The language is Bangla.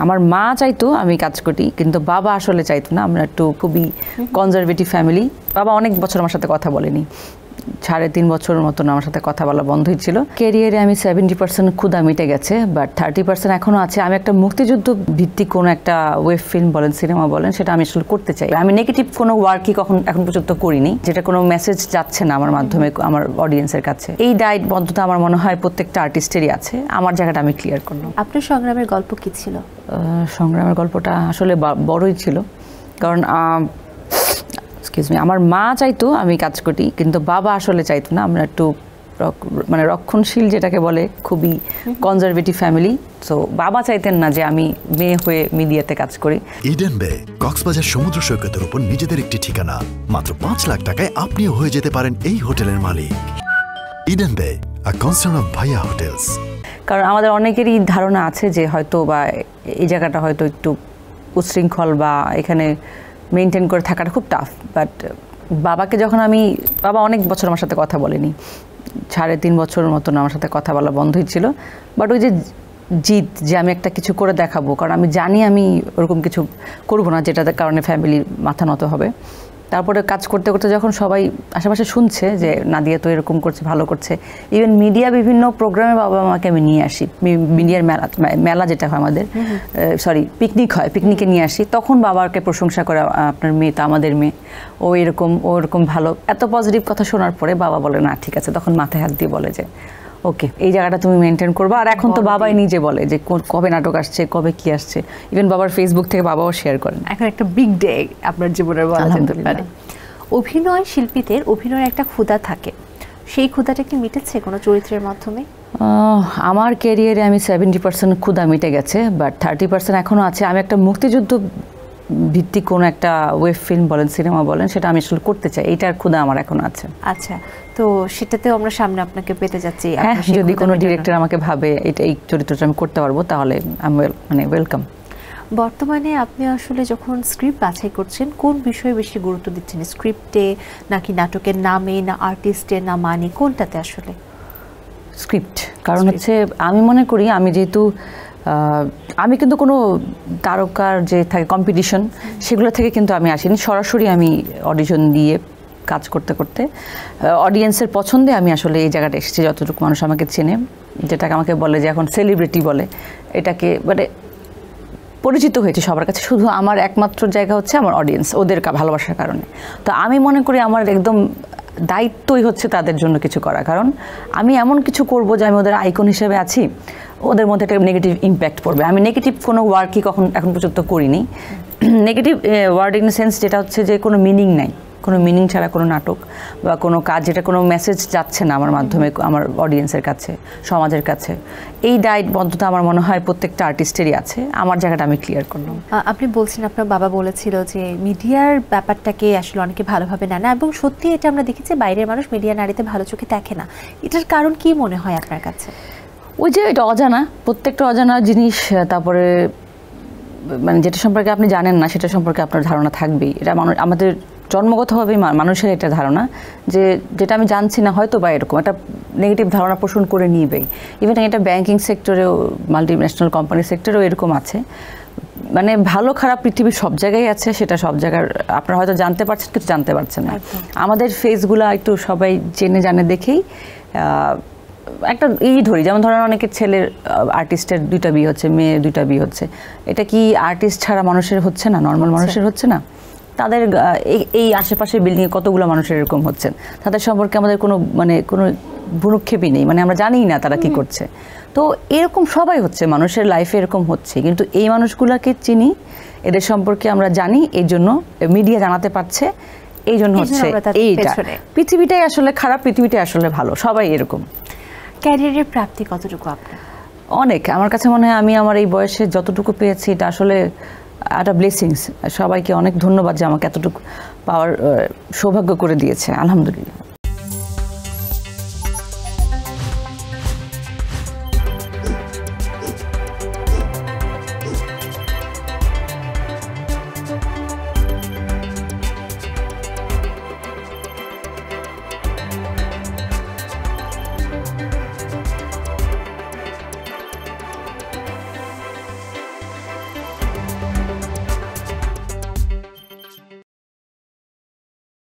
আমার মা চাইতো আমি কাজ করি, কিন্তু বাবা আসলে চাইতো না। আমরা একটু খুবই কনজারভেটিভ ফ্যামিলি। বাবা অনেক বছর আমার সাথে কথা বলেনি, 3.5 বছরের মতন আমার সাথে কথা বলা বন্ধই ছিল। ক্যারিয়ারে আমি 70% ক্ষুধা মিটে গেছে, বাট 30% এখনও আছে। আমি একটা মুক্তিযুদ্ধ ভিত্তিক কোনো একটা ওয়েব ফিল্ম বলেন, সিনেমা বলেন, সেটা আমি আসলে করতে চাই। আমি নেগেটিভ কোনো ওয়ার্কই এখন পর্যন্ত করিনি, যেটা কোনো মেসেজ যাচ্ছে না আমার মাধ্যমে আমার অডিয়েন্সের কাছে। এই দায়বদ্ধতা আমার মনে হয় প্রত্যেকটা আর্টিস্টেরই আছে। আমার জায়গাটা আমি ক্লিয়ার করলাম। আপনার সংগ্রামের গল্প কি ছিল? সংগ্রামের গল্পটা আসলে বড়ই ছিল, কারণ আমার মা চাইতো আমি কাজ করি, কিন্তু বাবা আসলে চাইতো না। আমরা একটু রক্ষণশীল যেটাকে বলে, খুবই কনজারভেটিভ ফ্যামিলি। তো বাবা চাইতেন না যে আমি মেয়ে হয়ে মিডিয়াতে কাজ করি। ইডেন বে কক্সবাজার সমুদ্র সৈকতের উপর নিজেদের একটি ঠিকানা। মাত্র 5 লাখ টাকায় আপনিও হয়ে যেতে পারেন এই হোটেলের মালিক। ইডেন বে, আ কনসার্ন অফ ভাইয়া হোটেলস। কারণ আমাদের অনেকেরই ধারণা আছে যে হয়তো বা এই জায়গাটা হয়তো একটু উচ্ছৃঙ্খল বা এখানে মেনটেন করে থাকাটা খুব টাফ। বাট বাবাকে যখন বাবা অনেক বছর আমার সাথে কথা বলেনি, 3.5 বছরের মতন আমার সাথে কথা বলা বন্ধই ছিল। বাট ওই যে জিদ, যে আমি একটা কিছু করে দেখাবো, কারণ আমি জানি আমি ওরকম কিছু করবো না যেটার কারণে ফ্যামিলির মাথা নত হবে। তারপরে কাজ করতে করতে যখন সবাই আশেপাশে শুনছে যে নাদিয়া তো এরকম করছে, ভালো করছে, ইভেন মিডিয়া বিভিন্ন প্রোগ্রামে বাবা আমাকে আমি নিয়ে আসি। মিডিয়ার মেলা যেটা হয় আমাদের, পিকনিক হয়, পিকনিকে নিয়ে আসি, তখন বাবাকে প্রশংসা করে, আপনার মেয়ে তো আমাদের মেয়ে, ও এরকম ভালো। এত পজিটিভ কথা শোনার পরে বাবা বলে না ঠিক আছে, তখন মাথায় হাত দিয়ে বলে যে ওকে, এই জায়গাটা তুমি মেনটেন করবা। আর এখন তো বাবাই নিজে বলে যে কবে নাটক আসছে, কবে কি আসছে। ইভেন বাবার ফেসবুক থেকে বাবাও শেয়ার করেন। এখন একটা বিগ ডে আপনার জীবনের বলা যেতে পারে। অভিনয় শিল্পীদের অভিনয়ের একটা ক্ষুধা থাকে, সেই ক্ষুধাটা কি মিটেছে কোনো চরিত্রের মাধ্যমে? আমার ক্যারিয়ারে আমি 70% ক্ষুধা মিটে গেছে, বাট 30% এখনও আছে। আমি একটা মুক্তিযুদ্ধ ভিত্তিক কোনো একটা ওয়েব ফিল্ম বলেন, সিনেমা বলেন, সেটা আমি আসলে করতে চাই। এইটার ক্ষুধা আমার এখন আছে। আচ্ছা, তো সেটাতেও আমরা সামনে আপনাকে পেতে যাচ্ছি। হ্যাঁ, যদি কোনো ডিরেক্টর আমাকে ভাবে এই চরিত্রটা আমি করতে পারবো, তাহলে আমি ওয়েলকাম। বর্তমানে আপনি আসলে যখন স্ক্রিপ্ট বাছাই করছেন, কোন বিষয়ে বেশি গুরুত্ব দিচ্ছেন? স্ক্রিপ্টে, নাকি নাটকের নামে, না আর্টিস্টের, না মানে, কোনটাতে আসলে? স্ক্রিপ্ট। কারণ হচ্ছে আমি মনে করি আমি কিন্তু কোনো তারকার যে থাকে কম্পিটিশন, সেগুলো থেকে কিন্তু আমি আসিনি। সরাসরি আমি অডিশন দিয়ে কাজ করতে করতে অডিয়েন্সের পছন্দে আমি আসলে এই জায়গাটা এসেছি। যতটুকু মানুষ আমাকে চেনে, যেটাকে আমাকে বলে যে এখন সেলিব্রিটি বলে, এটাকে পরিচিত হয়েছে সবার কাছে। শুধু আমার একমাত্র জায়গা হচ্ছে আমার অডিয়েন্স, ওদের ভালোবাসার কারণে। তো আমি মনে করি আমার একদম দায়িত্বই হচ্ছে তাদের জন্য কিছু করা। কারণ আমি এমন কিছু করব যে আমি ওদের আইকন হিসেবে আছি, ওদের মধ্যে একটা নেগেটিভ ইম্প্যাক্ট পড়বে। আমি নেগেটিভ কোনো ওয়ার্কই এখন পর্যন্ত করিনি। নেগেটিভ ওয়ার্ড ইন সেন্স যেটা হচ্ছে যে কোনো মিনিং নাই, কোনো মিনিং ছাড়া কোনো নাটক বা কোনো কাজ যেটা কোনো মেসেজ যাচ্ছে না আমার মাধ্যমে আমার অডিয়েন্সের কাছে, সমাজের কাছে। এই দায়বদ্ধতা আমার মনে হয় প্রত্যেকটা আর্টিস্টেরই আছে। আমার জায়গাটা আমি ক্লিয়ার করলাম। আপনি বলছেন আপনার বাবা বলেছিল যে মিডিয়ার ব্যাপারটাকে আসলে অনেকে ভালোভাবে নেয় না, এবং সত্যি এটা আমরা দেখেছি বাইরের মানুষ মিডিয়া নারীতে ভালো চোখে দেখে না। এটার কারণ কি মনে হয় আপনার কাছে? ওই যে এটা অজানা, প্রত্যেকটা অজানা জিনিস, তারপরে যেটা সম্পর্কে আপনি জানেন না সেটা সম্পর্কে আপনার ধারণা থাকবেই। এটা আমাদের জন্মগতভাবেই মানুষের একটা ধারণা যে যেটা আমি জানছি না হয়তো বা এরকম একটা নেগেটিভ ধারণা পোষণ করে নিবেই। ইভেন এটা ব্যাংকিং সেক্টরেও, মাল্টিন্যাশনাল কোম্পানি সেক্টরেও এরকম আছে। ভালো খারাপ পৃথিবীর সব জায়গায় আছে, সেটা সব জায়গার আপনারা হয়তো জানতে পারছেন, কিছু জানতে পারছেন না। আমাদের ফেসগুলো একটু সবাই জেনে জানে দেখেই একটা ধরি, যেমন ধরেন অনেকের ছেলের আর্টিস্টের 2টা বিয়ে হচ্ছে, মেয়ের 2টা বিয়ে হচ্ছে। এটা কি আর্টিস্ট ছাড়া মানুষের হচ্ছে না? নর্মাল মানুষের হচ্ছে না? তাদের এই আশেপাশে বিল্ডিংয়ে কতগুলো মানুষের এরকম হচ্ছেন, তাদের সম্পর্কে আমাদের কোনো ভ্রুক্ষেপই নেই। আমরা জানিই না তারা কি করছে। তো এরকম সবাই হচ্ছে, মানুষের লাইফে এরকম হচ্ছে। কিন্তু এই মানুষগুলোকে চিনি, এদের সম্পর্কে আমরা জানি, এই জন্য মিডিয়া জানাতে পারছে, এই জন্য হচ্ছে এইটা। পৃথিবীটাই আসলে খারাপ, পৃথিবীটাই আসলে ভালো, সবাই এরকম। ক্যারিয়ারের প্রাপ্তি কতটুকু আপনার? অনেক। আমার কাছে মনে হয় আমি আমার এই বয়সে যতটুকু পেয়েছি এটা আসলে একটা ব্লেসিংস। সবাইকে অনেক ধন্যবাদ যে আমাকে এতটুকু পাওয়ার সৌভাগ্য করে দিয়েছে, আলহামদুলিল্লাহ।